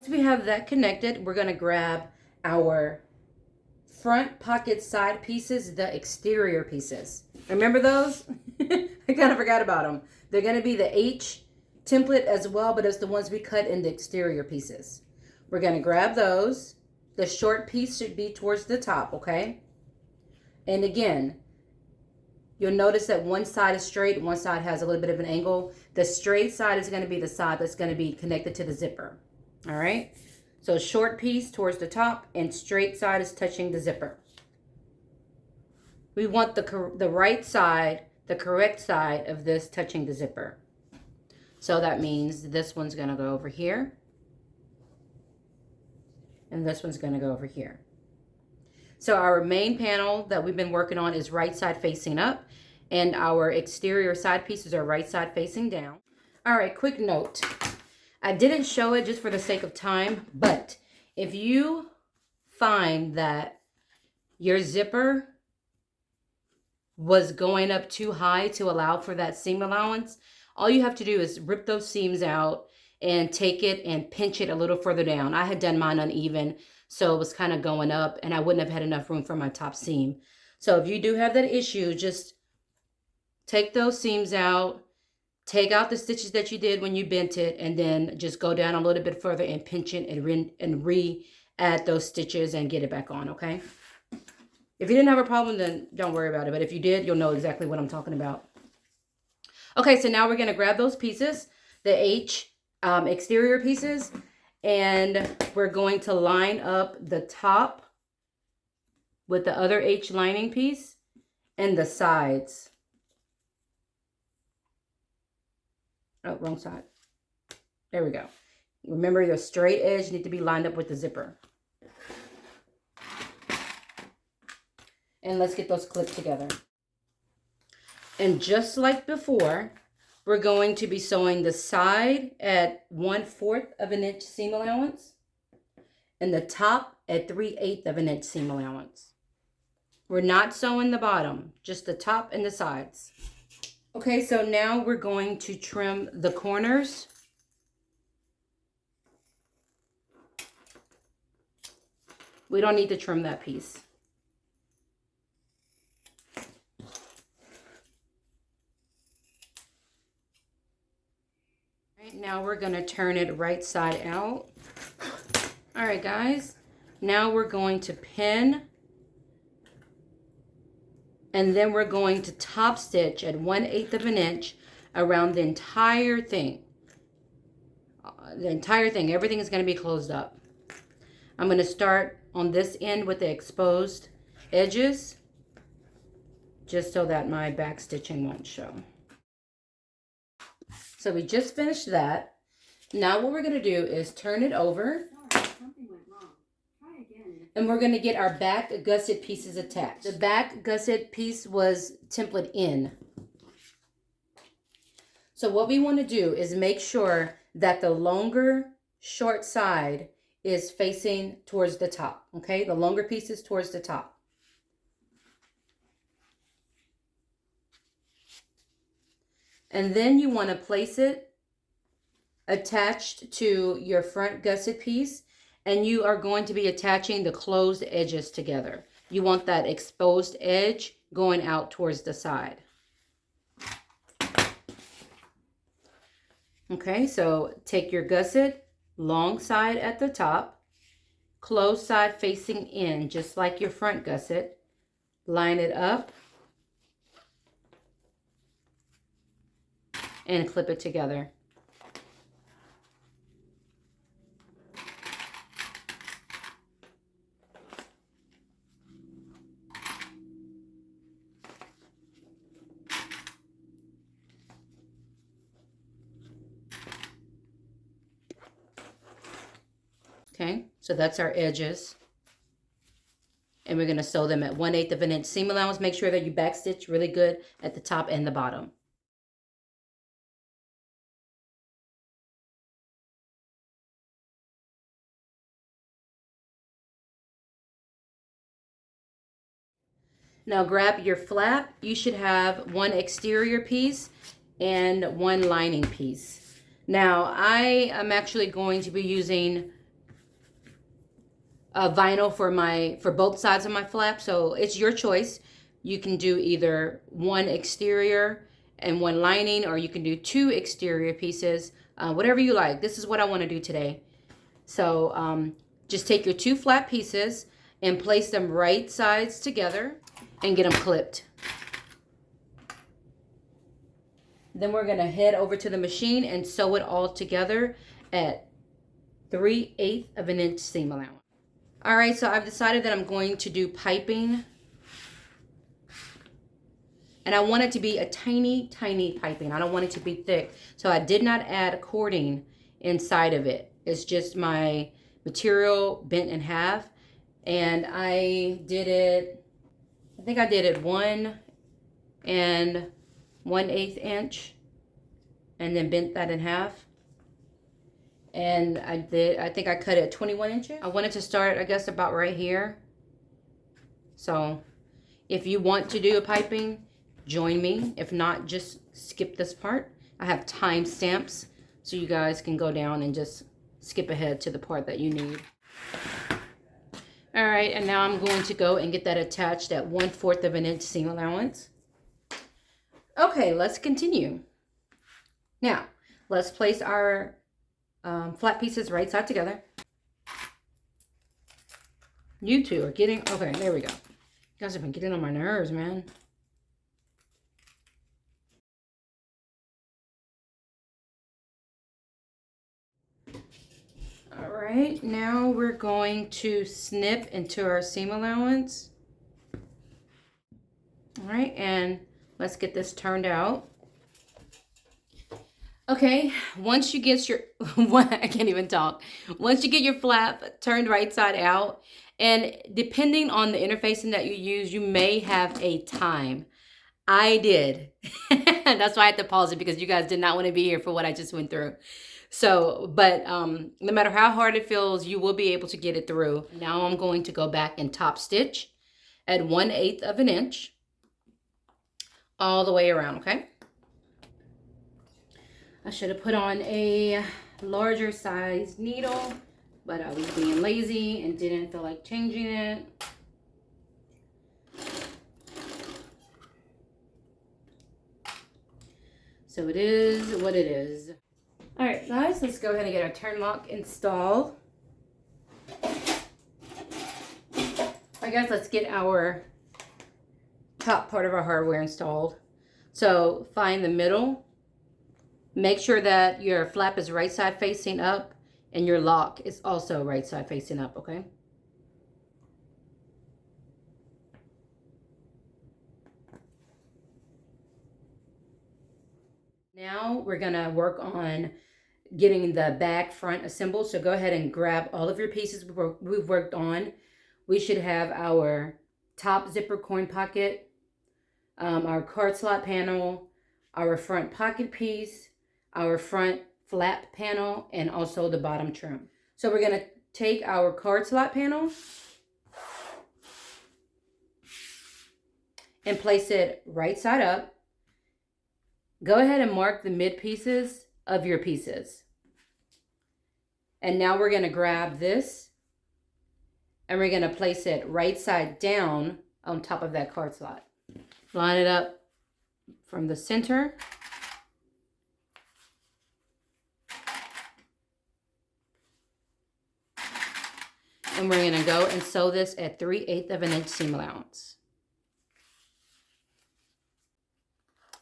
we have that connected, we're going to grab our front pocket side pieces, the exterior pieces. Remember those? I kind of forgot about them. They're going to be the H template as well, but it's the ones we cut in the exterior pieces. We're going to grab those. The short piece should be towards the top, okay? And again, you'll notice that one side is straight, one side has a little bit of an angle. The straight side is going to be the side that's going to be connected to the zipper. All right? So short piece towards the top and straight side is touching the zipper. We want the right side, the correct side of this touching the zipper. So that means this one's going to go over here. And this one's going to go over here. So our main panel that we've been working on is right side facing up. And our exterior side pieces are right side facing down. All right, quick note. I didn't show it just for the sake of time, but if you find that your zipper was going up too high to allow for that seam allowance, all you have to do is rip those seams out and take it and pinch it a little further down. I had done mine uneven, so it was kind of going up and I wouldn't have had enough room for my top seam. So if you do have that issue, just take those seams out, take out the stitches that you did when you bent it, and then just go down a little bit further and pinch it and re-add those stitches and get it back on, okay? If you didn't have a problem, then don't worry about it. But if you did, you'll know exactly what I'm talking about. Okay, so now we're going to grab those pieces, the H exterior pieces, and we're going to line up the top with the other H lining piece and the sides. Oh, wrong side. There we go. Remember, your straight edge need to be lined up with the zipper. And let's get those clipped together. And just like before, we're going to be sewing the side at 1/4 of an inch seam allowance and the top at 3/8 of an inch seam allowance. We're not sewing the bottom, just the top and the sides. Okay, so now we're going to trim the corners. We don't need to trim that piece. Right, now we're going to turn it right side out. All right, guys. Now we're going to pin. And then we're going to top stitch at 1/8 of an inch around the entire thing. Everything is going to be closed up. I'm going to start on this end with the exposed edges, just so that my back stitching won't show. So we just finished that. Now what we're going to do is turn it over. And we're going to get our back gusset pieces attached. The back gusset piece was template in. So what we want to do is make sure that the longer short side is facing towards the top. Okay, the longer piece is towards the top. And then you want to place it attached to your front gusset piece. And you are going to be attaching the closed edges together. You want that exposed edge going out towards the side. Okay, so take your gusset, long side at the top, closed side facing in, just like your front gusset. Line it up and clip it together. Okay, so that's our edges. And we're going to sew them at 1/8 of an inch seam allowance. Make sure that you back stitch really good at the top and the bottom. Now grab your flap. You should have one exterior piece and one lining piece. Now I am actually going to be using vinyl for both sides of my flap. So it's your choice. You can do either one exterior and one lining, or you can do two exterior pieces, whatever you like. This is what I want to do today. So just take your two flat pieces and place them right sides together and get them clipped. Then we're going to head over to the machine and sew it all together at 3/8 of an inch seam allowance. All right, so I've decided that I'm going to do piping. And I want it to be a tiny, tiny piping. I don't want it to be thick. So I did not add cording inside of it. It's just my material bent in half. And I did it, I think I did it 1 1/8 inch. And then bent that in half. And I think I cut it at 21 inches. I wanted to start, I guess, about right here. So if you want to do a piping, join me. If not, just skip this part. I have time stamps so you guys can go down and just skip ahead to the part that you need. All right, and now I'm going to go and get that attached at 1/4 of an inch seam allowance. Okay, let's continue. Now, let's place our flat pieces right side together. You two are getting, okay, there we go. You guys have been getting on my nerves, man. All right, now we're going to snip into our seam allowance. All right, and let's get this turned out. Okay, once you get your, I can't even talk. Once you get your flap turned right side out, and depending on the interfacing that you use, you may have a time. I did. That's why I had to pause it, because you guys did not want to be here for what I just went through. So, but no matter how hard it feels, you will be able to get it through. Now I'm going to go back and top stitch at 1/8 of an inch all the way around, okay? I should have put on a larger size needle, but I was being lazy and didn't feel like changing it. So it is what it is. All right, guys, let's go ahead and get our turn lock installed. I guess let's get our top part of our hardware installed. So find the middle. Make sure that your flap is right side facing up and your lock is also right side facing up, okay? Now we're gonna work on getting the back front assembled. So go ahead and grab all of your pieces we've worked on. We should have our top zipper coin pocket, our card slot panel, our front pocket piece, our front flap panel, and also the bottom trim. So we're gonna take our card slot panel and place it right side up. Go ahead and mark the mid pieces of your pieces. And now we're gonna grab this and we're gonna place it right side down on top of that card slot. Line it up from the center. And we're gonna go and sew this at 3/8 of an inch seam allowance.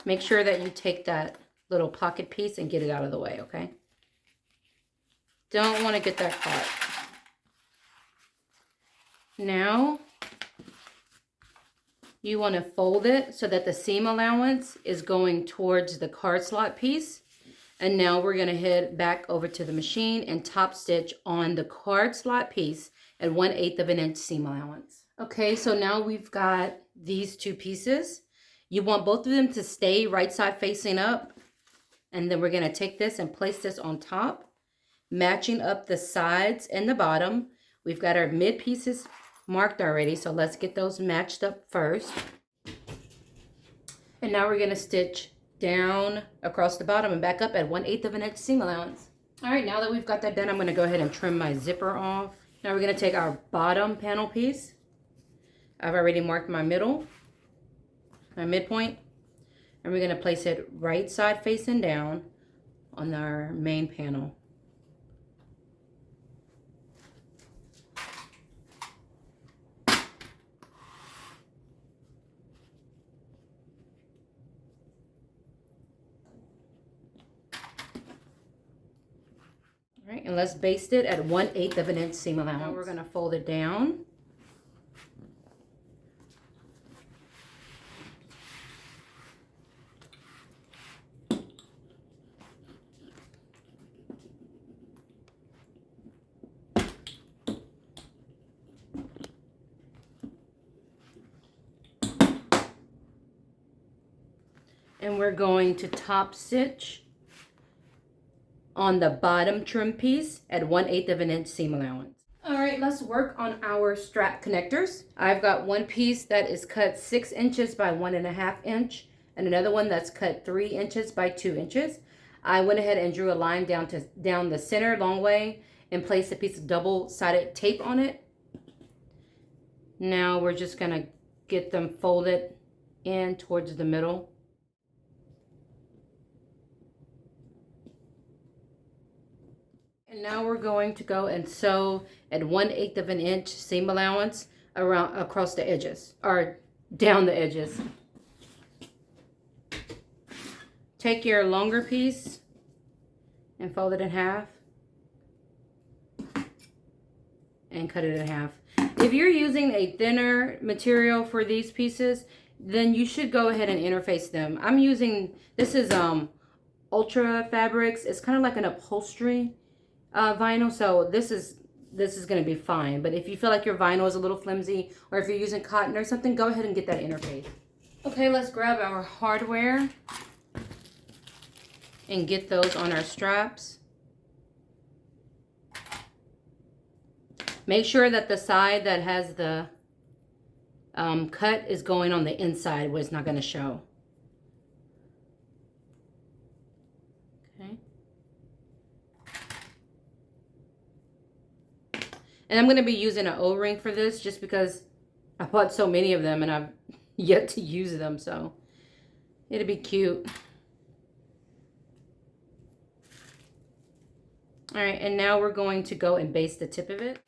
Make sure that you take that little pocket piece and get it out of the way, okay? Don't want to get that caught. Now, you want to fold it so that the seam allowance is going towards the card slot piece. And now we're going to head back over to the machine and top stitch on the card slot piece at 1/8 of an inch seam allowance. Okay, so now we've got these two pieces. You want both of them to stay right side facing up. And then we're going to take this and place this on top, matching up the sides and the bottom. We've got our mid pieces marked already, so let's get those matched up first. And now we're going to stitch down across the bottom and back up at 1/8 of an inch seam allowance. All right, now that we've got that done, I'm going to go ahead and trim my zipper off. Now we're going to take our bottom panel piece. I've already marked my middle, my midpoint, and we're going to place it right side facing down on our main panel. All right, and let's baste it at 1/8 of an inch seam allowance. Now we're going to fold it down. And we're going to top stitch on the bottom trim piece at 1/8 of an inch seam allowance. All right, let's work on our strap connectors. I've got one piece that is cut 6 inches by 1.5 inch and another one that's cut 3 inches by 2 inches. I went ahead and drew a line down the center long way and placed a piece of double-sided tape on it. Now we're just gonna get them folded in towards the middle. And now we're going to go and sew at 1/8 of an inch seam allowance around across the edges, or down the edges. Take your longer piece and fold it in half and cut it in half. If you're using a thinner material for these pieces, then you should go ahead and interface them. I'm using, this is Ultra Fabrics. It's kind of like an upholstery vinyl, so this is going to be fine. But if you feel like your vinyl is a little flimsy, or if you're using cotton or something, go ahead and get that interface. Okay, let's grab our hardware and get those on our straps. Make sure that the side that has the cut is going on the inside where it's not going to show. Okay. And I'm going to be using an O-ring for this just because I bought so many of them and I've yet to use them, so it'll be cute. All right, and now we're going to go and baste the tip of it.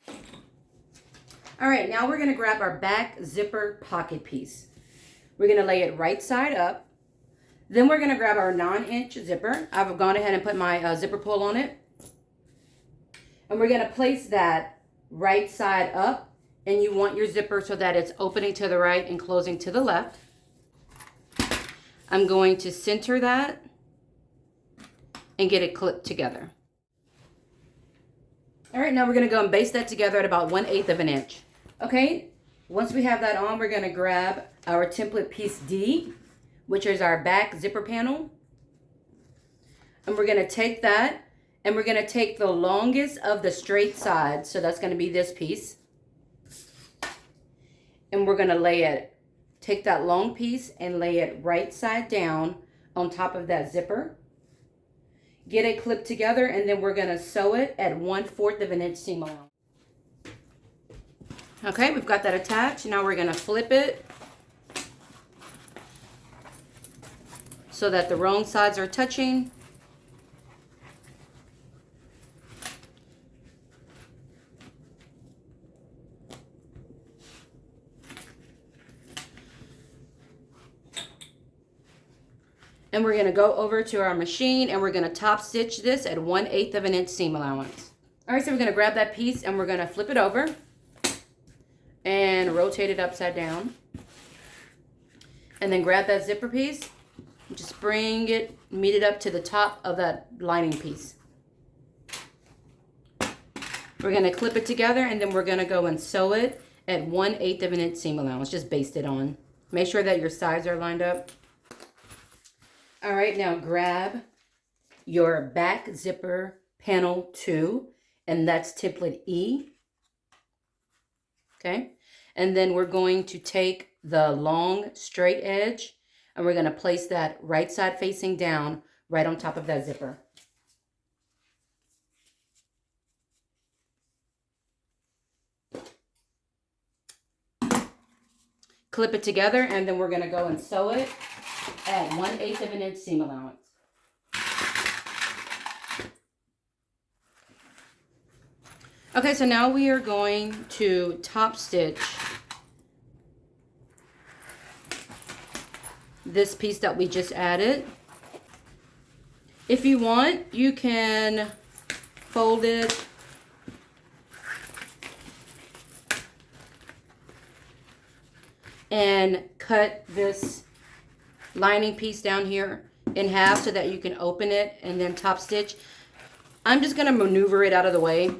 All right, now we're going to grab our back zipper pocket piece. We're going to lay it right side up. Then we're going to grab our 9-inch zipper. I've gone ahead and put my zipper pull on it. And we're going to place that right side up, and you want your zipper so that it's opening to the right and closing to the left. I'm going to center that and get it clipped together. All right, now we're going to go and baste that together at about 1/8 of an inch. Okay, once we have that on, we're going to grab our template piece D, which is our back zipper panel. And we're going to take that, and we're going to take the longest of the straight side, so that's going to be this piece. And we're going to take that long piece and lay it right side down on top of that zipper. Get it clipped together, and then we're going to sew it at 1/4 of an inch seam allowance. Okay, we've got that attached. Now we're going to flip it so that the wrong sides are touching. And we're going to go over to our machine and we're going to top stitch this at 1/8 of an inch seam allowance. All right, so we're going to grab that piece and we're going to flip it over and rotate it upside down. And then grab that zipper piece, just bring it, meet it up to the top of that lining piece. We're going to clip it together, and then we're going to go and sew it at 1/8 of an inch seam allowance. Just baste it on. Make sure that your sides are lined up. All right, now grab your back zipper panel 2, and that's template E. Okay, and then we're going to take the long straight edge, and we're going to place that right side facing down right on top of that zipper. clip it together, and then we're going to go and sew it at 1/8 of an inch seam allowance. Okay, so now we are going to top stitch this piece that we just added. If you want, you can fold it and cut this lining piece down here in half so that you can open it and then top stitch. I'm just going to maneuver it out of the way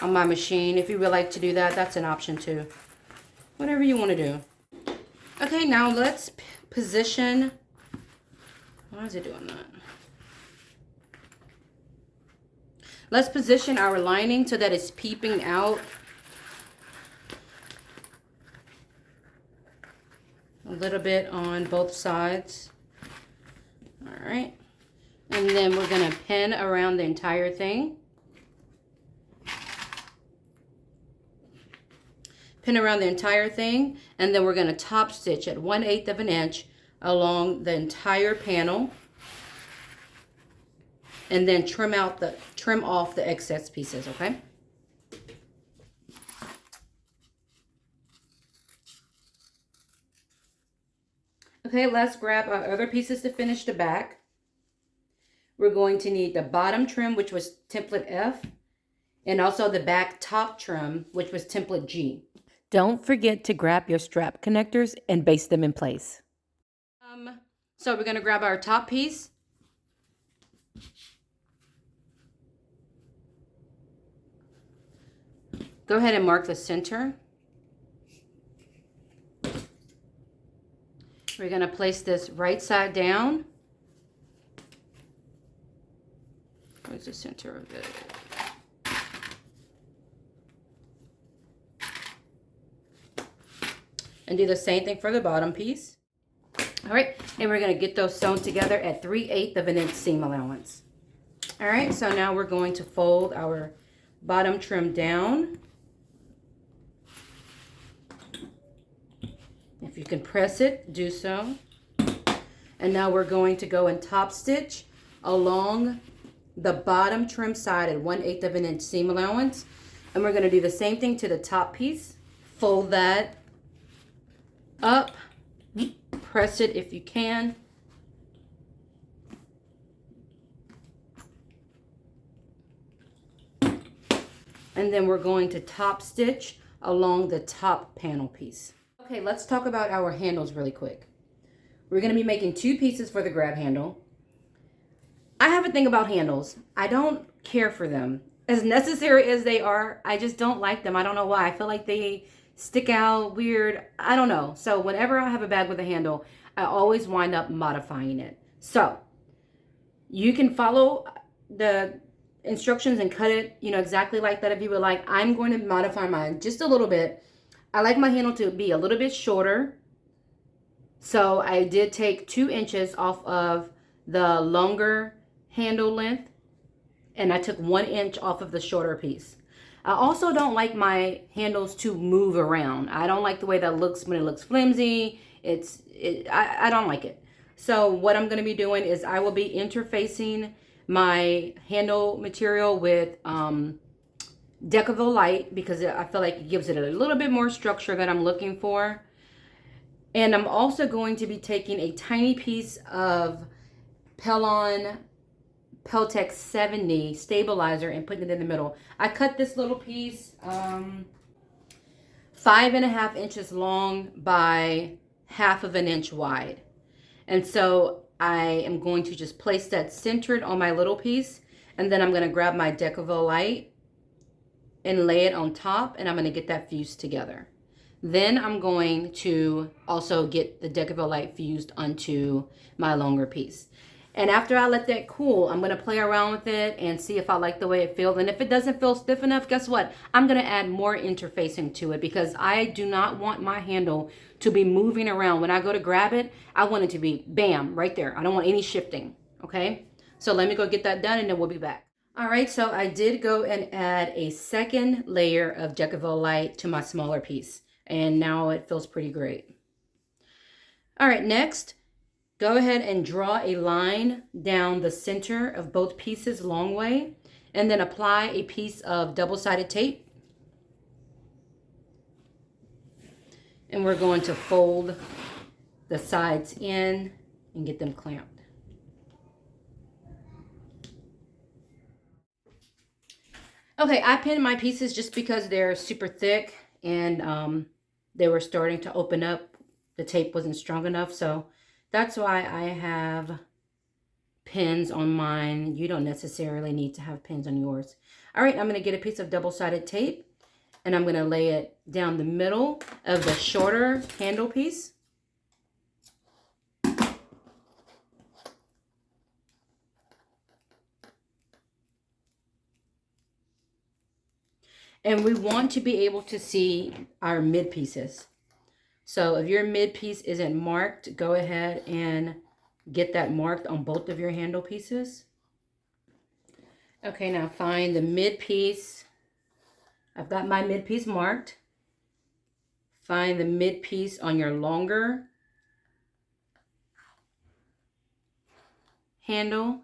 on my machine. If you would like to do that, that's an option too. Whatever you want to do. Okay, now let's position. Why is it doing that? Let's position our lining so that it's peeping out a little bit on both sides. All right. And then we're going to pin around the entire thing. Pin around the entire thing, and then we're going to top stitch at 1/8 of an inch along the entire panel, and then trim off the excess pieces, okay? Okay, let's grab our other pieces to finish the back. We're going to need the bottom trim, which was template F, and also the back top trim, which was template G. Don't forget to grab your strap connectors and baste them in place. So we're going to grab our top piece. Go ahead and mark the center. We're going to place this right side down. Where's the center of it? And do the same thing for the bottom piece. All right, and we're going to get those sewn together at 3/8 of an inch seam allowance. All right, so now we're going to fold our bottom trim down. If you can press it, do so. And now we're going to go and top stitch along the bottom trim side at 1/8 of an inch seam allowance. And we're going to do the same thing to the top piece. Fold that up, press it if you can. And then we're going to top stitch along the top panel piece. Okay, let's talk about our handles really quick. We're going to be making 2 pieces for the grab handle. I have a thing about handles. I don't care for them. As necessary as they are, I just don't like them. I don't know why. I feel like they stick out weird. I don't know. So whenever I have a bag with a handle, I always wind up modifying it. So you can follow the instructions and cut it, you know, exactly like that if you would like. I'm going to modify mine just a little bit. I like my handle to be a little bit shorter. So I did take 2 inches off of the longer handle length, and I took 1 inch off of the shorter piece. I also don't like my handles to move around. I don't like the way that looks when it looks flimsy. I don't like it. So what I'm going to be doing is I will be interfacing my handle material with Decaville Light, because I feel like it gives it a little bit more structure that I'm looking for. And I'm also going to be taking a tiny piece of Peltex 70 stabilizer and putting it in the middle. I cut this little piece 5.5 inches long by 1/2 inch wide. And so I am going to just place that centered on my little piece, and then I'm going to grab my Decaville Light and lay it on top, and I'm going to get that fused together. Then I'm going to also get the Decaville Light fused onto my longer piece. And after I let that cool, I'm going to play around with it and see if I like the way it feels. And if it doesn't feel stiff enough, guess what? I'm going to add more interfacing to it, because I do not want my handle to be moving around. When I go to grab it, I want it to be bam, right there. I don't want any shifting, okay? So let me go get that done, and then we'll be back. All right, so I did go and add a second layer of Decaville Light to my smaller piece. And now it feels pretty great. All right, next, go ahead and draw a line down the center of both pieces long way, and then apply a piece of double-sided tape. And we're going to fold the sides in and get them clamped. Okay, I pinned my pieces just because they're super thick and they were starting to open up. The tape wasn't strong enough, so that's why I have pins on mine. You don't necessarily need to have pins on yours. All right, I'm going to get a piece of double-sided tape and I'm going to lay it down the middle of the shorter handle piece. And we want to be able to see our mid pieces. So if your mid piece isn't marked, go ahead and get that marked on both of your handle pieces. Okay, now find the mid piece. I've got my mid piece marked. Find the mid piece on your longer handle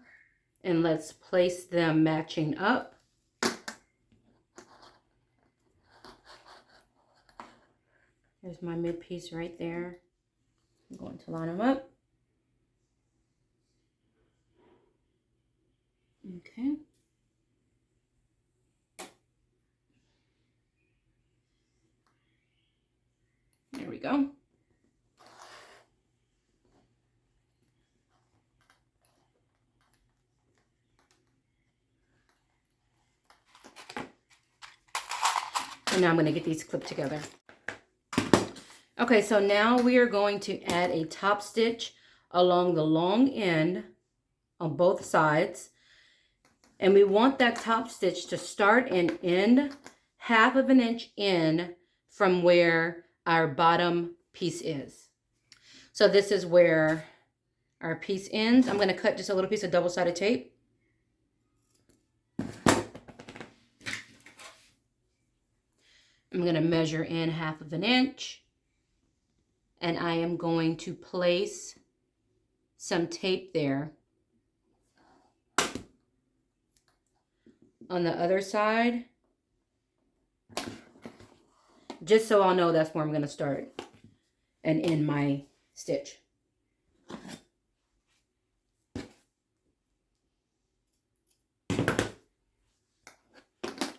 and let's place them matching up. There's my mid piece right there. I'm going to line them up. Okay. There we go. And now I'm going to get these clipped together. Okay, so now we are going to add a top stitch along the long end on both sides. And we want that top stitch to start and end 1/2 inch in from where our bottom piece is. So this is where our piece ends. I'm going to cut just a little piece of double-sided tape. I'm going to measure in 1/2 inch. And I am going to place some tape there. On the other side, just so I'll know that's where I'm going to start and end my stitch.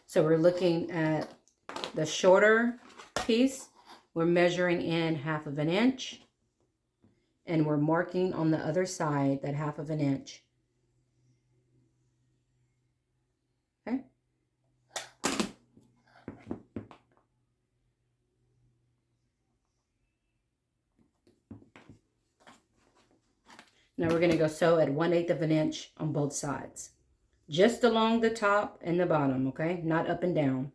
So we're looking at the shorter piece. We're measuring in 1/2 inch and we're marking on the other side that 1/2 inch. Okay. Now we're going to go sew at 1/8 inch on both sides. Just along the top and the bottom, okay? Not up and down.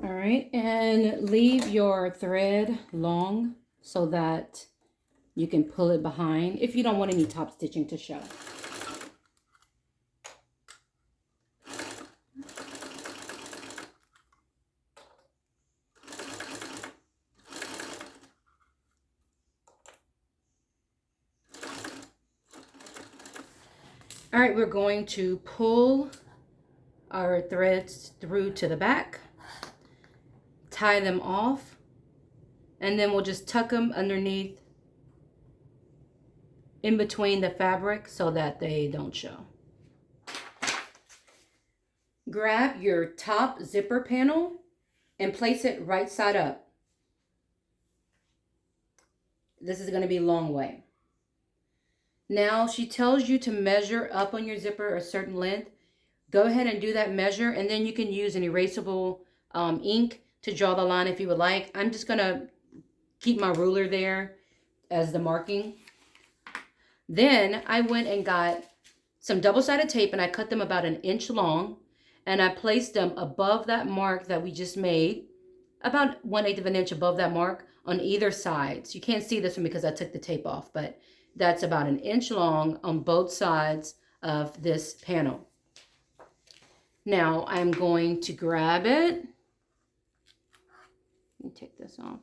All right, and leave your thread long so that you can pull it behind if you don't want any top stitching to show. All right, we're going to pull our threads through to the back, tie them off, and then we'll just tuck them underneath in between the fabric so that they don't show. Grab your top zipper panel and place it right side up. This is going to be long way. Now she tells you to measure up on your zipper a certain length. Go ahead and do that measure, and then you can use an erasable ink to draw the line if you would like. I'm just going to keep my ruler there as the marking. Then I went and got some double-sided tape and I cut them about 1 inch long, and I placed them above that mark that we just made, about 1/8 inch above that mark on either side. So you can't see this one because I took the tape off, but that's about 1 inch long on both sides of this panel. Now I'm going to grab it Let me take this off.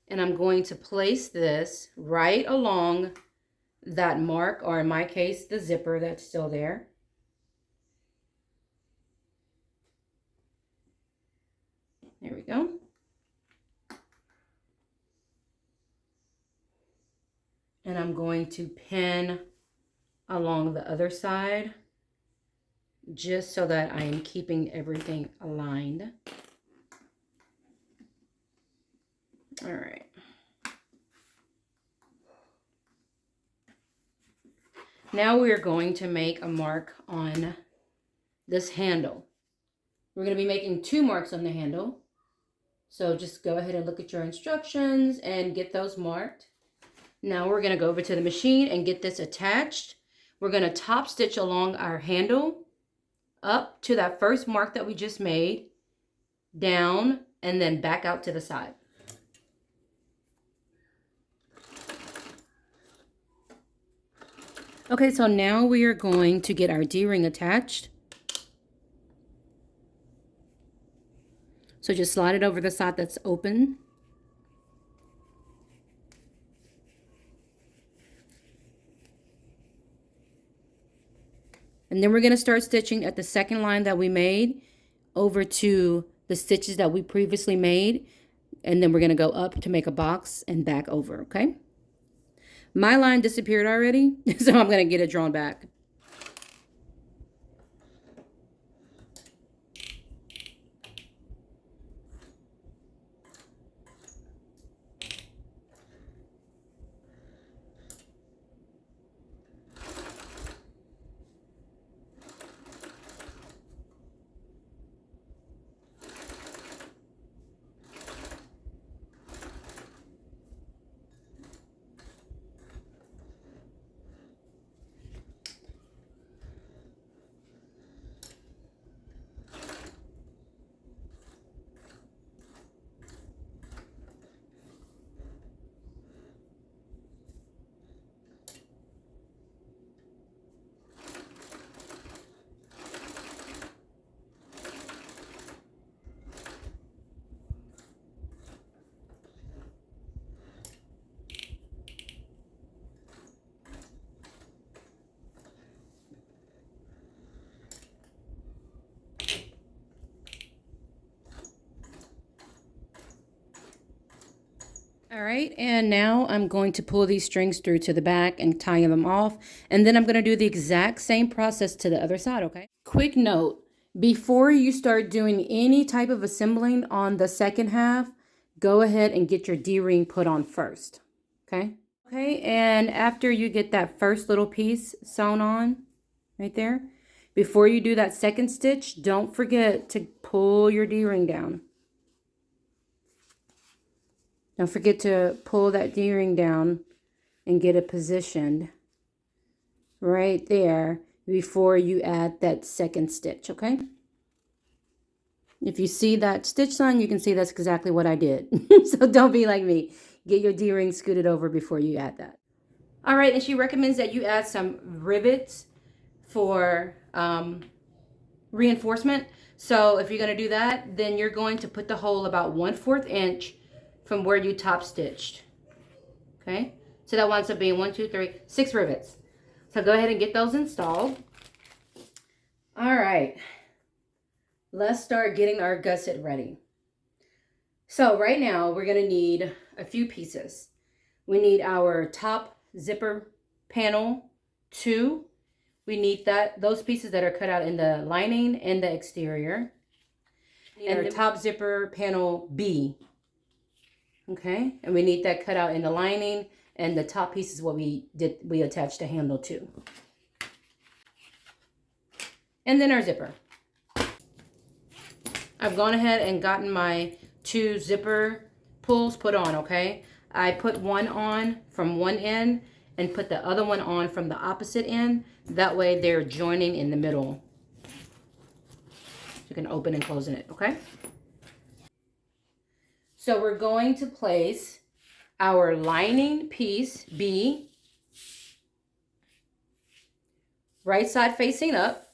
And I'm going to place this right along that mark, or in my case, the zipper that's still there. There we go. And I'm going to pin along the other side, just so that I am keeping everything aligned. All right. Now we are going to make a mark on this handle. We're going to be making 2 marks on the handle. So just go ahead and look at your instructions and get those marked. Now we're going to go over to the machine and get this attached. We're going to top stitch along our handle up to that first mark that we just made, down, and then back out to the side. Okay, so now we are going to get our D-ring attached. So just slide it over the side that's open. And then we're going to start stitching at the second line that we made over to the stitches that we previously made. And then we're going to go up to make a box and back over, okay? My line disappeared already, so I'm going to get it drawn back. All right, and now I'm going to pull these strings through to the back and tie them off. And then I'm going to do the exact same process to the other side, okay? Quick note, before you start doing any type of assembling on the second half, go ahead and get your D-ring put on first, okay? Okay, and after you get that first little piece sewn on right there, before you do that second stitch, don't forget to pull your D-ring down. Don't forget to pull that D-ring down and get it positioned right there before you add that second stitch, okay? If you see that stitch line, you can see that's exactly what I did. So don't be like me. Get your D-ring scooted over before you add that. All right, and she recommends that you add some rivets for reinforcement. So if you're going to do that, then you're going to put the hole about 1/4 inch from where you top stitched. Okay, so that winds up being 1, 2, 3, 6 rivets. So go ahead and get those installed. All right, let's start getting our gusset ready. So right now we're going to need a few pieces. We need our top zipper panel 2. We need those pieces that are cut out in the lining and the exterior. And the top zipper panel B. Okay, and we need that cut out in the lining, and the top piece is what we attached a handle to. And then our zipper. I've gone ahead and gotten my 2 zipper pulls put on, okay? I put one on from one end and put the other one on from the opposite end. That way they're joining in the middle. You can open and close it, okay? So we're going to place our lining piece B right side facing up.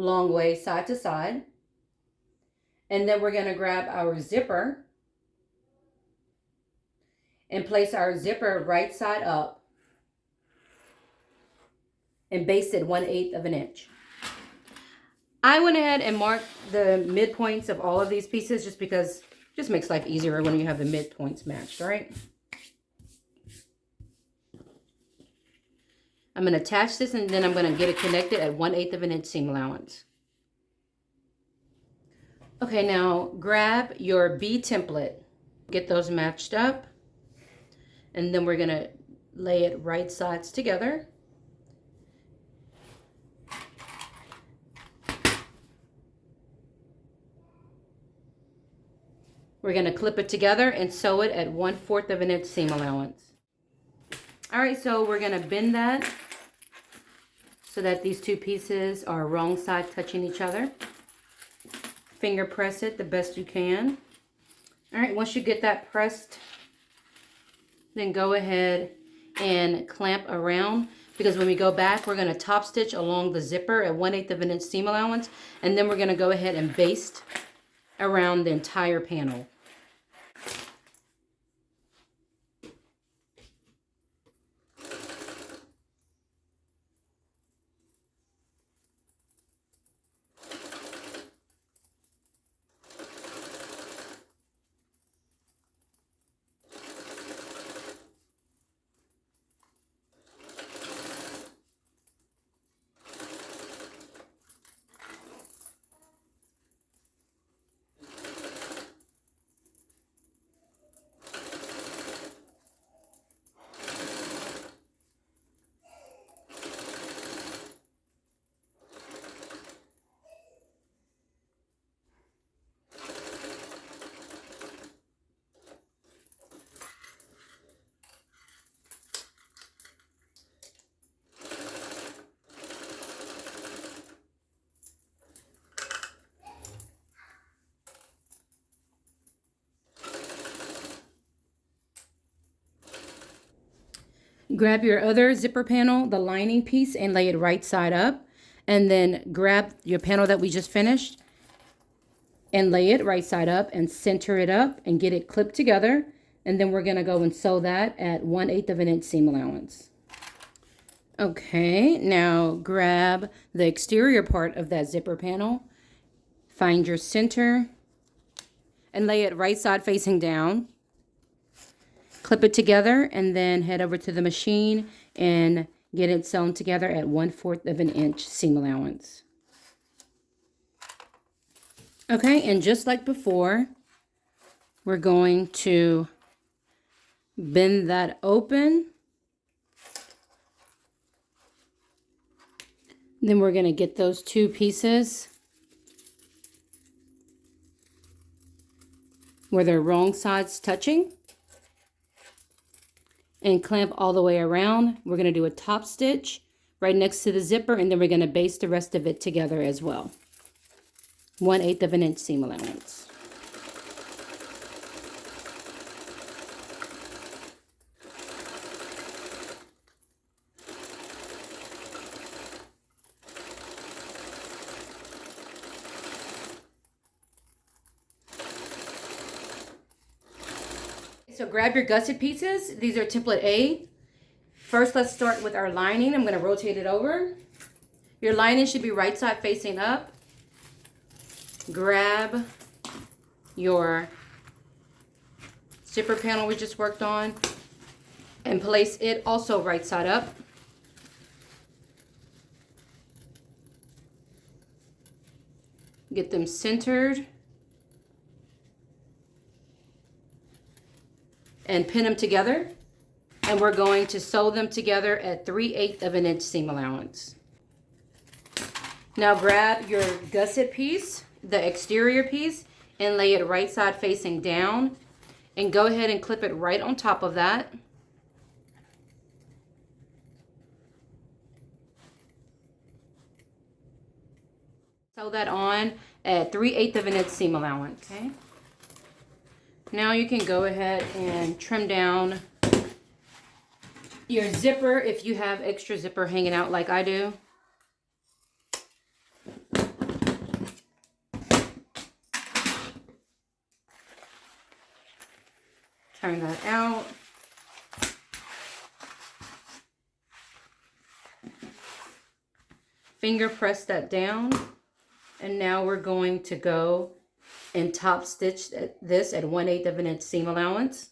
long way side to side. And then we're going to grab our zipper and place our zipper right side up and baste it 1/8 of an inch. I went ahead and marked the midpoints of all of these pieces just because it just makes life easier when you have the midpoints matched, all right? I'm going to attach this and then I'm going to get it connected at 1/8 of an inch seam allowance. Okay, now grab your B template. Get those matched up. And then we're going to lay it right sides together. We're going to clip it together and sew it at 1/4 of an inch seam allowance. All right, so we're going to bend that so that these two pieces are wrong side touching each other. Finger press it the best you can. All right, once you get that pressed, then go ahead and clamp around, because when we go back, we're going to top stitch along the zipper at 1/8 of an inch seam allowance, and then we're going to go ahead and baste around the entire panel. Grab your other zipper panel, the lining piece, and lay it right side up. And then grab your panel that we just finished and lay it right side up and center it up and get it clipped together. And then we're going to go and sew that at 1/8 of an inch seam allowance. Okay, now grab the exterior part of that zipper panel, find your center, and lay it right side facing down. Clip it together and then head over to the machine and get it sewn together at 1/4 of an inch seam allowance. Okay, and just like before, we're going to bend that open. Then we're going to get those two pieces where they're wrong sides touching and clamp all the way around. We're going to do a top stitch right next to the zipper, and then we're going to baste the rest of it together as well. 1/8 of an inch seam allowance. So grab your gusset pieces. These are template A. First, let's start with our lining. I'm going to rotate it over. Your lining should be right side facing up. Grab your zipper panel we just worked on and place it also right side up. Get them centered and pin them together, and we're going to sew them together at 3/8 of an inch seam allowance. Now grab your gusset piece, the exterior piece, and lay it right side facing down, and go ahead and clip it right on top of that. Sew that on at 3/8 of an inch seam allowance. Okay. Now you can go ahead and trim down your zipper if you have extra zipper hanging out like I do. Turn that out. Finger press that down. And now we're going to go and top stitch this at 1/8 of an inch seam allowance.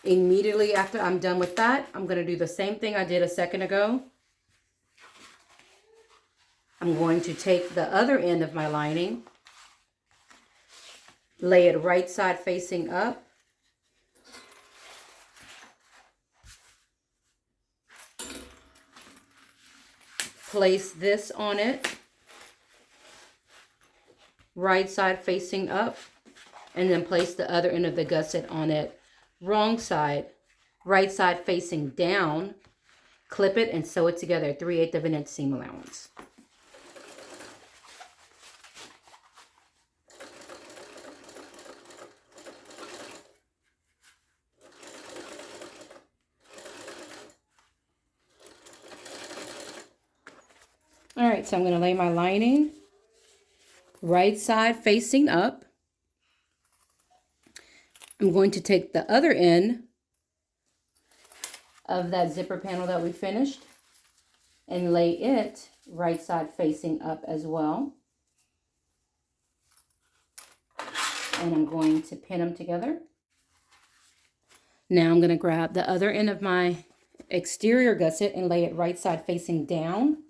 Immediately after I'm done with that, I'm going to do the same thing I did a second ago. I'm going to take the other end of my lining, lay it right side facing up, place this on it, right side facing up, and then place the other end of the gusset on it, wrong side, right side facing down, clip it and sew it together at 3/8 of an inch seam allowance. All right, so I'm going to lay my lining right side facing up. I'm going to take the other end of that zipper panel that we finished and lay it right side facing up as well. And I'm going to pin them together. Now I'm going to grab the other end of my exterior gusset and lay it right side facing down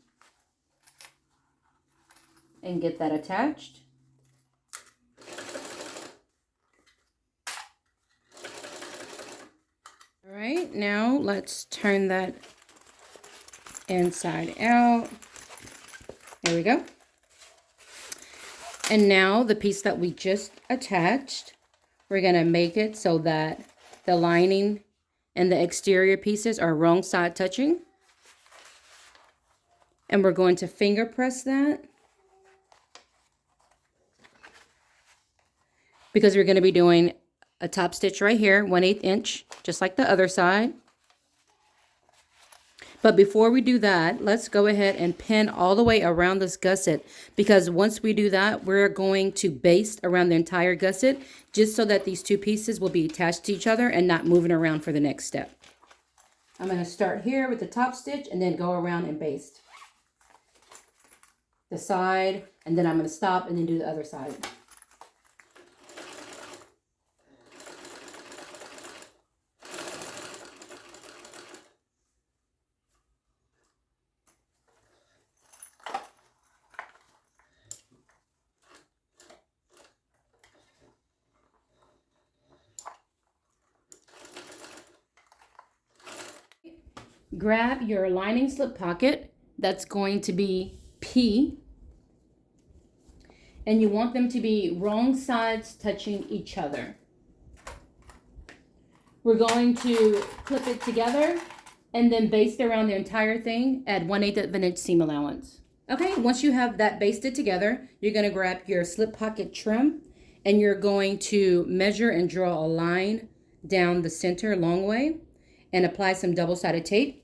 and get that attached. All right, now let's turn that inside out. There we go. And now the piece that we just attached, we're going to make it so that the lining and the exterior pieces are wrong side touching. And we're going to finger press that, because we're going to be doing a top stitch right here, 1/8 inch, just like the other side. But before we do that, let's go ahead and pin all the way around this gusset, because once we do that, we're going to baste around the entire gusset, just so that these two pieces will be attached to each other and not moving around for the next step. I'm going to start here with the top stitch and then go around and baste the side, and then I'm going to stop and then do the other side. Grab your lining slip pocket. That's going to be P. And you want them to be wrong sides touching each other. We're going to clip it together and then baste around the entire thing at 1/8 of an inch seam allowance. Okay, once you have that basted together, you're going to grab your slip pocket trim and you're going to measure and draw a line down the center long way and apply some double-sided tape.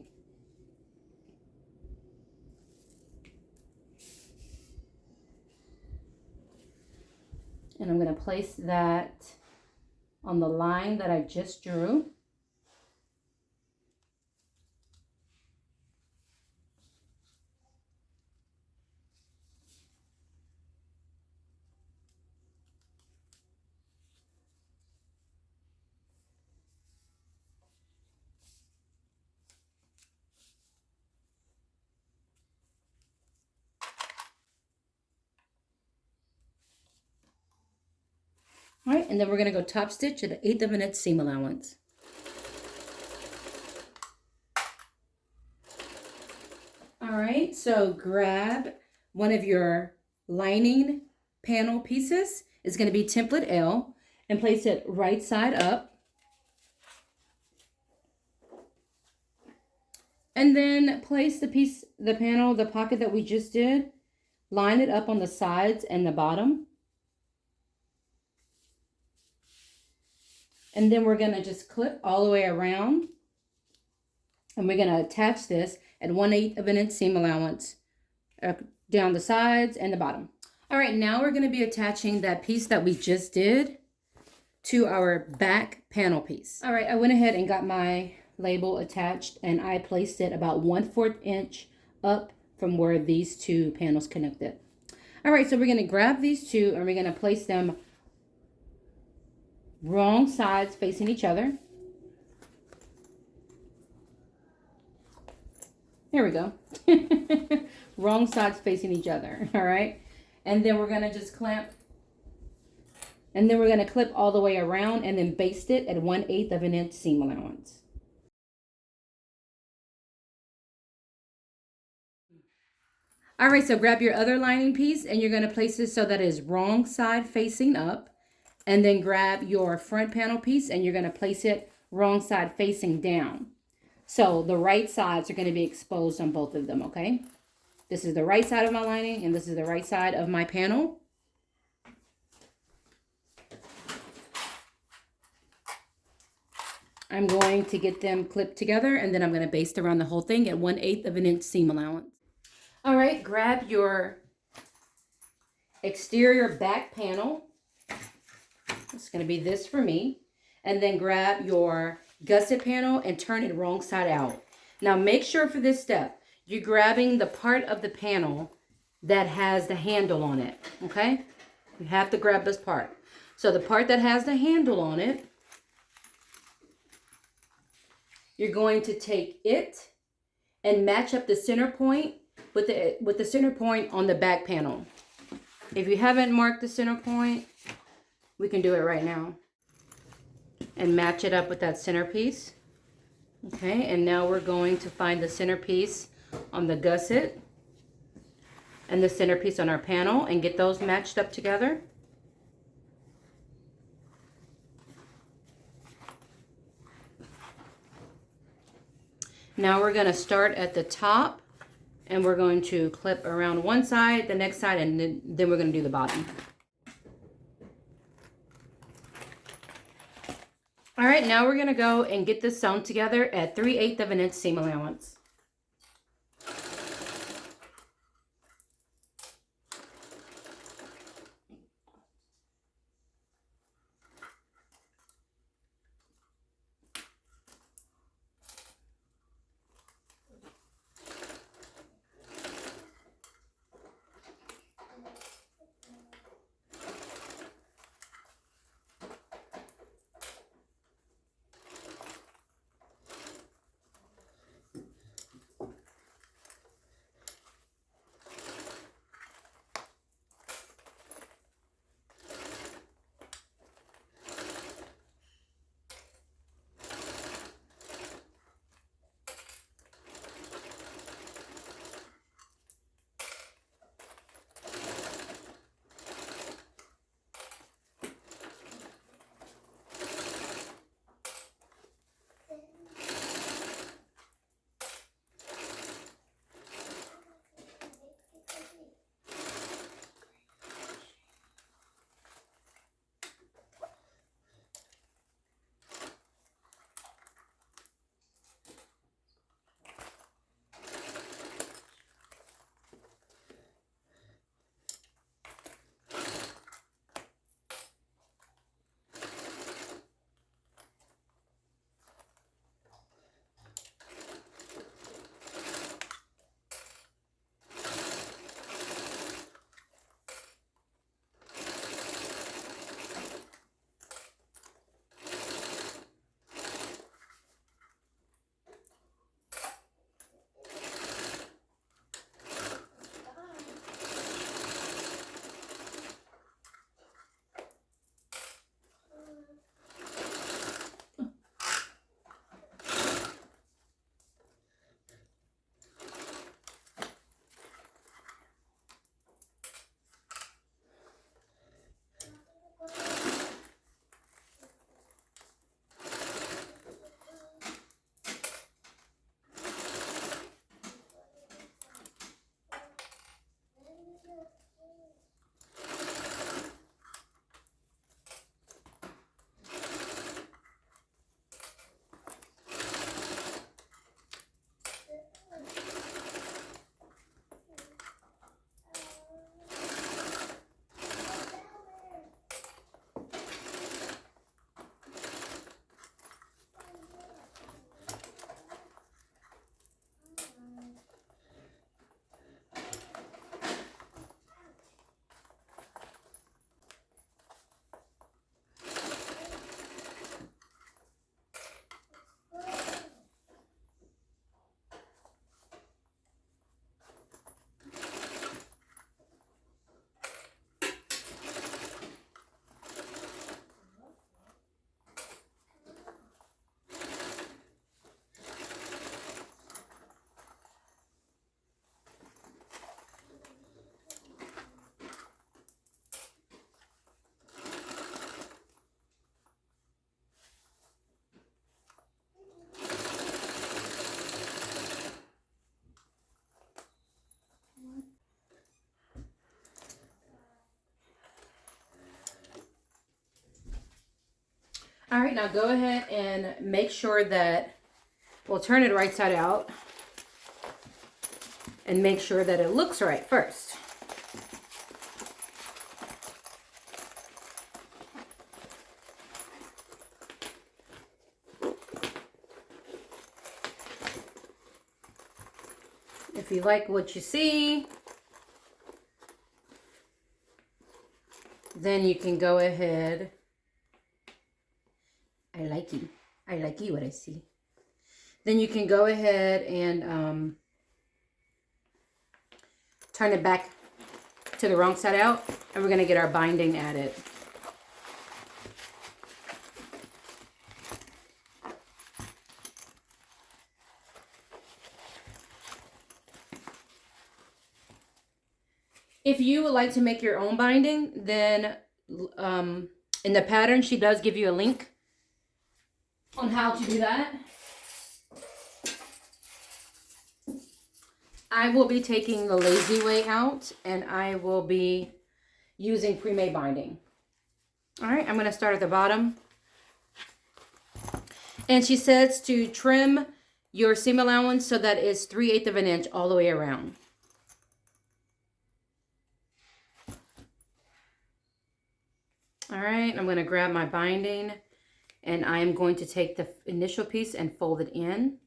And I'm going to place that on the line that I just drew. All right, and then we're going to go top stitch at 1/8 of an inch seam allowance. All right, so grab one of your lining panel pieces. It's going to be template L, and place it right side up. And then place the piece, the panel, the pocket that we just did, line it up on the sides and the bottom. And then we're going to just clip all the way around. And we're going to attach this at 1/8 of an inch seam allowance down the sides and the bottom. All right, now we're going to be attaching that piece that we just did to our back panel piece. All right, I went ahead and got my label attached, and I placed it about 1/4 inch up from where these two panels connected. All right, so we're going to grab these two and we're going to place them wrong sides facing each other. There we go. Wrong sides facing each other. All right, and then we're going to just clamp, and then we're going to clip all the way around and then baste it at 1/8 of an inch seam allowance. All right, so grab your other lining piece and you're going to place it so that it is wrong side facing up. And then grab your front panel piece and you're going to place it wrong side facing down. So the right sides are going to be exposed on both of them, okay? This is the right side of my lining and this is the right side of my panel. I'm going to get them clipped together and then I'm going to baste around the whole thing at 1/8 of an inch seam allowance. All right, grab your exterior back panel. It's going to be this for me. And then grab your gusset panel and turn it wrong side out. Now make sure for this step, you're grabbing the part of the panel that has the handle on it, okay? You have to grab this part. So the part that has the handle on it, you're going to take it and match up the center point with the center point on the back panel. If you haven't marked the center point, we can do it right now. And match it up with that centerpiece. Okay, and now we're going to find the centerpiece on the gusset and the centerpiece on our panel and get those matched up together. Now we're going to start at the top and we're going to clip around one side, the next side, and then we're going to do the bottom. All right, now we're going to go and get this sewn together at 3/8 of an inch seam allowance. All right, now go ahead and make sure that, we'll turn it right side out and make sure that it looks right first. If you like what you see, then you can go ahead. I like you what I see. Then you can go ahead and turn it back to the wrong side out, and we're going to get our binding added. If you would like to make your own binding, then in the pattern, she does give you a link on how to do that. I will be taking the lazy way out, and I will be using pre-made binding. All right, I'm going to start at the bottom. And she says to trim your seam allowance so that it's 3/8 of an inch all the way around. All right, I'm going to grab my binding, and I'm going to take the initial piece and fold it in.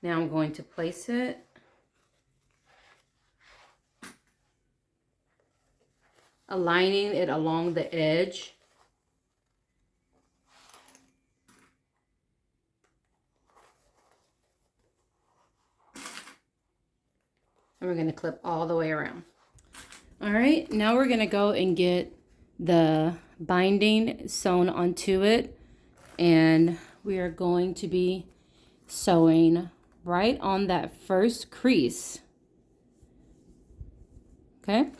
Now I'm going to place it. Aligning it along the edge. And we're going to clip all the way around. All right, now we're going to go and get the binding sewn onto it. And we are going to be sewing right on that first crease. Okay?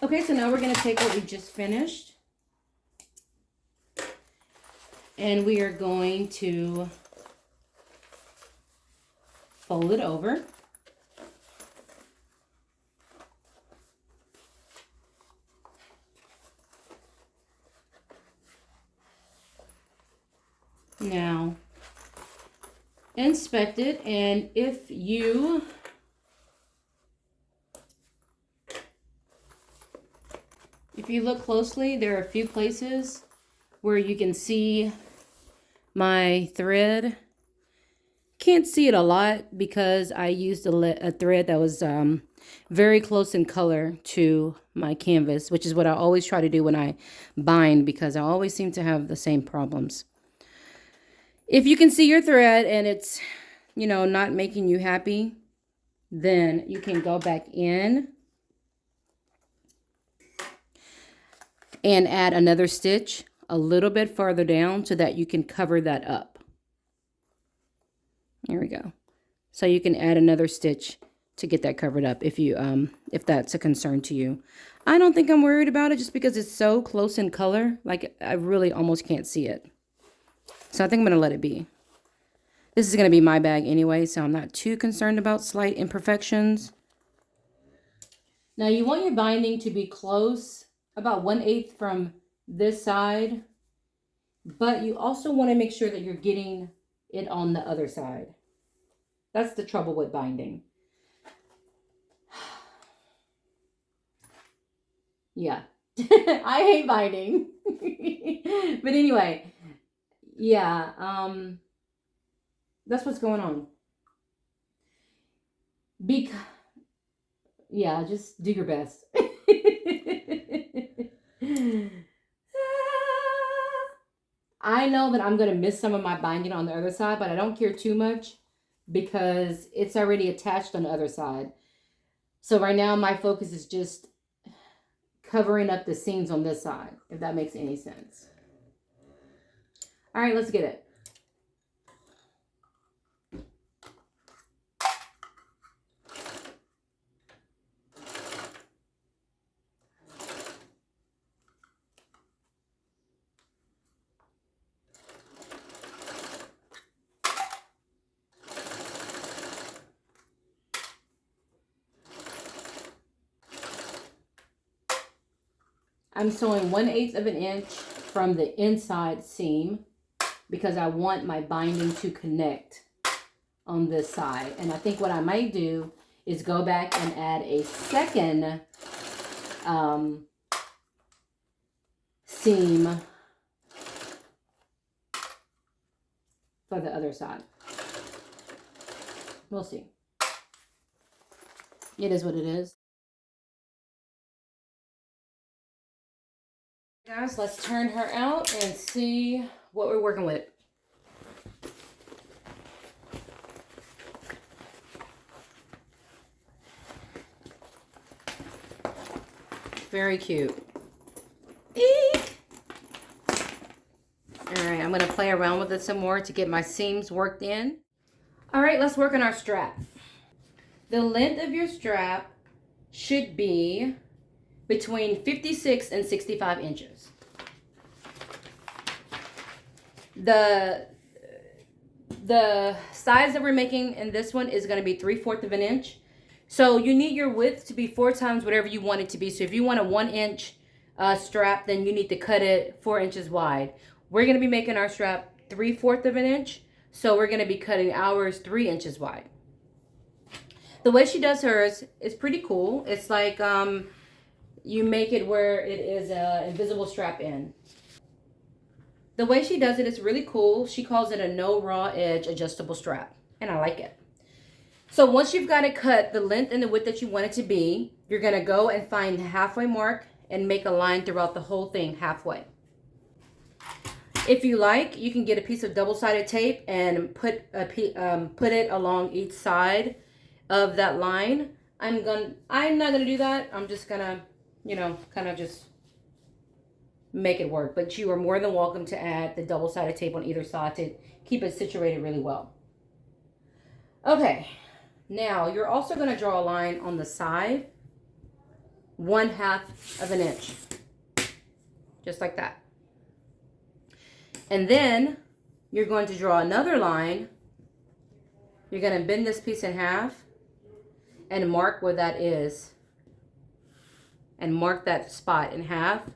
Okay, so now we're going to take what we just finished, and we are going to fold it over. Now, inspect it, and if you look closely, there are a few places where you can see my thread. Can't see it a lot because I used a thread that was very close in color to my canvas, which is what I always try to do when I bind, because I always seem to have the same problems. If you can see your thread and it's, you know, not making you happy, then you can go back in and add another stitch a little bit farther down so that you can cover that up. There we go. So you can add another stitch to get that covered up if that's a concern to you. I don't think I'm worried about it just because it's so close in color. Like, I really almost can't see it. So I think I'm going to let it be. This is going to be my bag anyway, so I'm not too concerned about slight imperfections. Now you want your binding to be close, about 1/8 from this side, but you also want to make sure that you're getting it on the other side. That's the trouble with binding. Yeah, I hate binding. But anyway, yeah, that's what's going on. Yeah, just do your best. I know that I'm going to miss some of my binding on the other side, but I don't care too much because it's already attached on the other side. So right now my focus is just covering up the seams on this side, if that makes any sense. All right, let's get it. I'm sewing 1/8 of an inch from the inside seam because I want my binding to connect on this side. And I think what I might do is go back and add a second seam for the other side. We'll see. It is what it is. Guys, let's turn her out and see what we're working with. Very cute. Eek! All right, I'm going to play around with it some more to get my seams worked in. All right, let's work on our strap. The length of your strap should be between 56 and 65 inches. The size that we're making in this one is going to be 3/4 of an inch. So you need your width to be 4 times whatever you want it to be. So if you want a 1-inch strap, then you need to cut it 4 inches wide. We're going to be making our strap 3/4 of an inch. So we're going to be cutting ours 3 inches wide. The way she does hers is pretty cool. It's like you make it where it is an invisible strap in. The way she does it is really cool. She calls it a no raw edge adjustable strap, and I like it. So once you've got it cut the length and the width that you want it to be, you're going to go and find the halfway mark and make a line throughout the whole thing halfway. If you like, you can get a piece of double-sided tape and put it along each side of that line. I'm not gonna do that. I'm just gonna, kind of just make it work. But you are more than welcome to add the double-sided tape on either side to keep it situated really well. Okay, now you're also gonna draw a line on the side, 1/2 of an inch, just like that. And then you're going to draw another line. You're going to bend this piece in half and mark where that is. And mark that spot in half.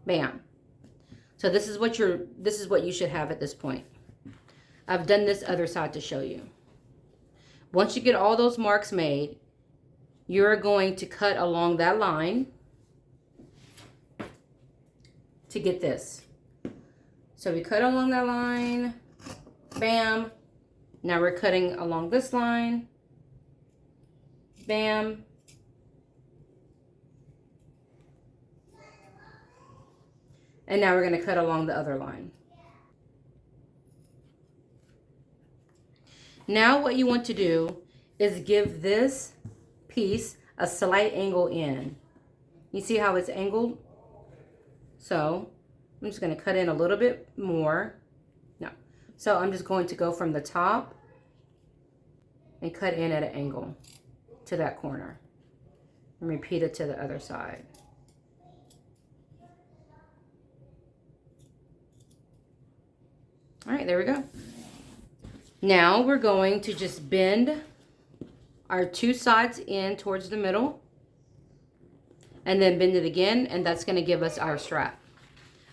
Bam. So this is what you should have at this point. I've done this other side to show you. Once you get all those marks made, you're going to cut along that line to get this. So we cut along that line, bam. Now we're cutting along this line, bam. And now we're going to cut along the other line. Now what you want to do is give this piece a slight angle in. You see how it's angled? So I'm just going to cut in a little bit more. No. So I'm just going to go from the top and cut in at an angle to that corner. And repeat it to the other side. All right, there we go. Now we're going to just bend our 2 sides in towards the middle. And then bend it again, and that's going to give us our strap.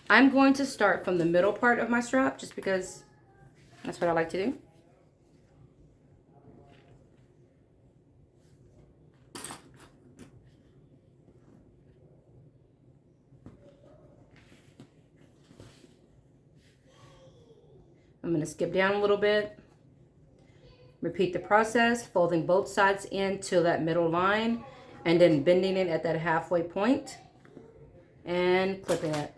I'm going to start from the middle part of my strap just because that's what I like to do. I'm going to skip down a little bit. Repeat the process, folding both sides into that middle line and then bending it at that halfway point and clipping it.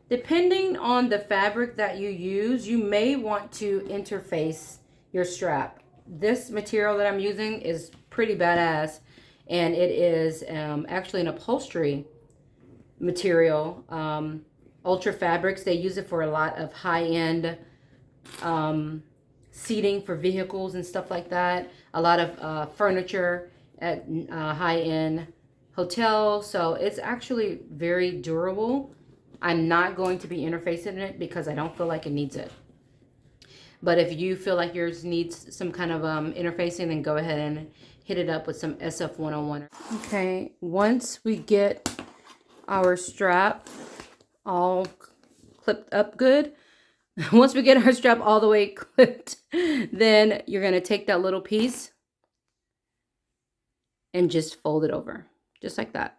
Depending on the fabric that you use, you may want to interface your strap. This material that I'm using is pretty badass, and it is actually an upholstery material. Ultra Fabrics, they use it for a lot of high-end seating for vehicles and stuff like that. A lot of furniture at high-end hotels. So it's actually very durable. I'm not going to be interfacing it because I don't feel like it needs it. But if you feel like yours needs some kind of interfacing, then go ahead and hit it up with some SF101. Okay, once we get our strap all clipped up good, once we get our strap all the way clipped, then you're going to take that little piece and just fold it over, just like that.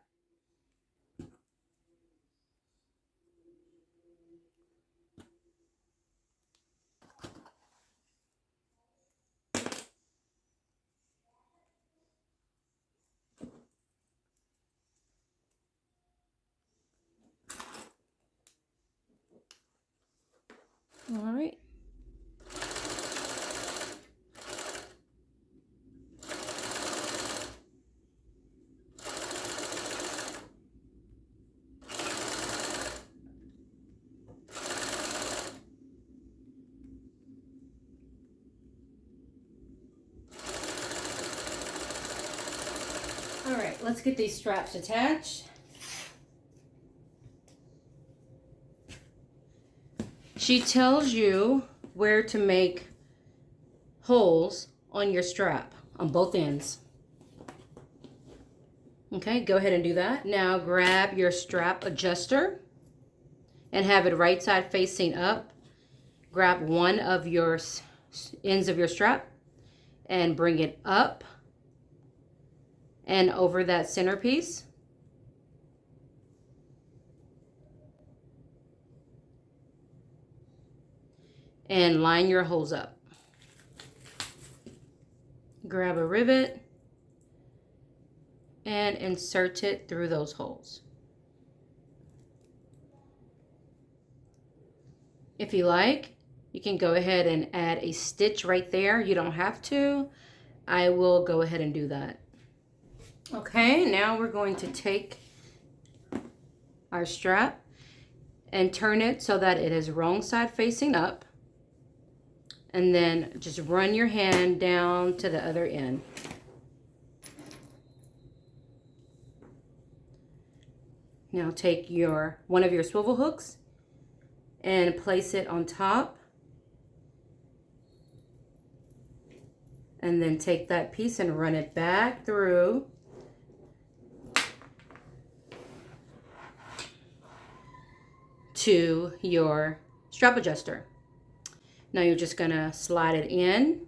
All right. All right, let's get these straps attached. She tells you where to make holes on your strap on both ends. Okay, go ahead and do that. Now grab your strap adjuster and have it right side facing up. Grab one of your ends of your strap and bring it up and over that centerpiece. And line your holes up. Grab a rivet and insert it through those holes. If you like, you can go ahead and add a stitch right there. You don't have to. I will go ahead and do that. Okay, now we're going to take our strap and turn it so that it is wrong side facing up. And then just run your hand down to the other end. Now take one of your swivel hooks and place it on top. And then take that piece and run it back through to your strap adjuster. Now you're just gonna slide it in.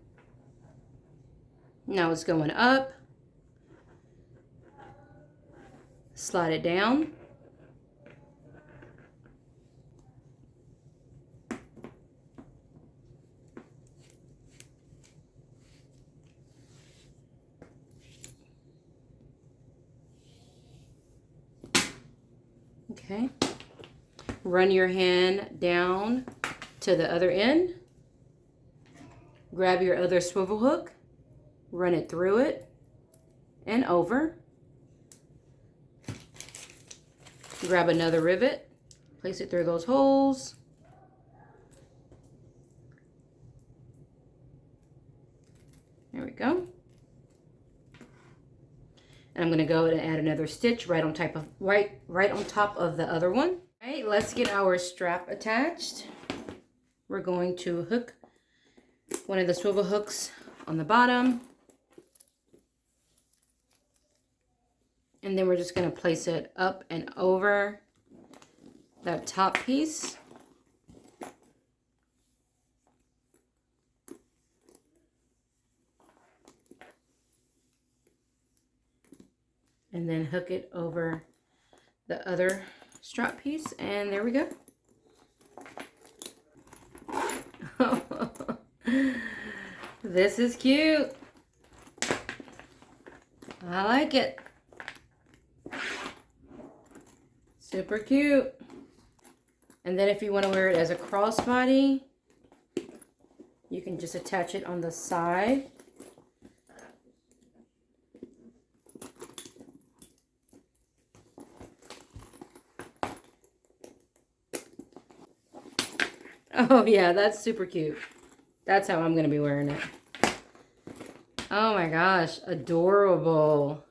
Now it's going up. Slide it down. Okay. Run your hand down to the other end. Grab your other swivel hook, run it through it and over. Grab another rivet, place it through those holes. There we go. And I'm going to go and add another stitch right on top of the other one. All right, let's get our strap attached. We're going to hook one of the swivel hooks on the bottom. And then we're just going to place it up and over that top piece. And then hook it over the other strap piece. And there we go. This is cute. I like it. Super cute. And then if you want to wear it as a crossbody, you can just attach it on the side. Oh, yeah, that's super cute. That's how I'm going to be wearing it. Oh, my gosh. Adorable.